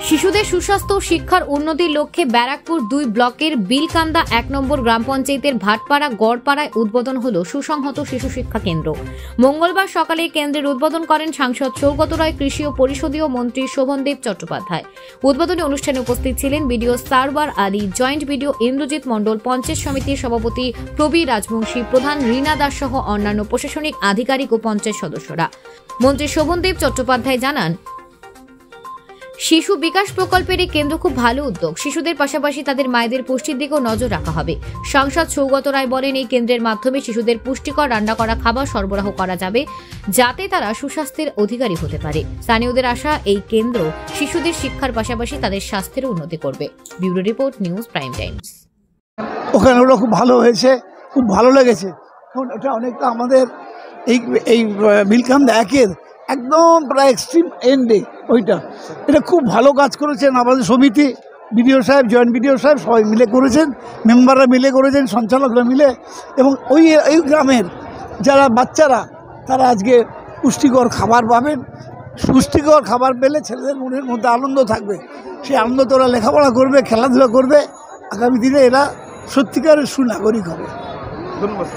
শিশুদের সুস্বাস্থ্য ও শিক্ষার উন্নতির লক্ষ্যে ব্যারাকপুর 2 ব্লকের বিলকান্দা 1 নম্বর গ্রাম পঞ্চায়েতের ভাটপাড়া গড়পাড়ায় উদ্বোধন হল সুসংহত শিশু শিক্ষা কেন্দ্র। মঙ্গলবার সকালে কেন্দ্রের উদ্বোধন করেন সাংসদ সৌগত রায়, কৃষি ও পরিষদীয় মন্ত্রী শোভনদেব চট্টোপাধ্যায়। উদ্বোধনী অনুষ্ঠানে উপস্থিত ছিলেন BDO Sarwar Ali, joint BDO Indrajit Mondal, panchayat সমিতির সভাপতি প্রবীর রাজবংশী, প্রধান রীনা দাস সহ অন্যান্য প্রশাসনিক আধিকারিক ও পঞ্চায়েত সদস্যরা। মন্ত্রী শোভনদেব চট্টোপাধ্যায় জানান, শিশু বিকাশ প্রকল্পের এই কেন্দ্র খুব ভালো উদ্যোগ। শিশুদের পাশাপাশি তাদের মায়েদের পুষ্টির দিকেও নজর রাখা হবে। সাংসদ সৌগত রায় বলেন, এই কেন্দ্রের মাধ্যমে শিশুদের পুষ্টিকর রান্না করা খাবার সরবরাহ করা যাবে, যাতে তারা সুস্বাস্থ্যের অধিকারী হতে পারে। স্থানীয়দের আশা, এই কেন্দ্র শিশুদের শিক্ষার পাশাপাশি তাদের স্বাস্থ্যের উন্নতি করবে। Bureau report, news prime Times. ওখানে ওটা খুব ভালো হয়েছে, খুব ভালো লেগেছে। কারণ এটা অনেকটা আমাদের এই বিলকান্দা 1-এর একদম প্রায় এক্সট্রিম এন্ডে ওইটা। এটা খুব ভালো কাজ করেছেন আমাদের সমিতি, বিডিও সাহেব, জয়েন্ট বিডিও সাহেব সবাই মিলে করেছেন, মেম্বাররা মিলে করেছেন, সঞ্চালকরা মিলে। এবং ওই গ্রামের যারা বাচ্চারা তারা আজকে পুষ্টিকর খাবার পাবেন। পুষ্টিকর খাবার পেলে ছেলেদের মনের মধ্যে আনন্দ থাকবে, সেই আনন্দ তোরা লেখাপড়া করবে, খেলাধুলা করবে, আগামী দিনে এরা সত্যিকারের সুনাগরিক হবে। ধন্যবাদ।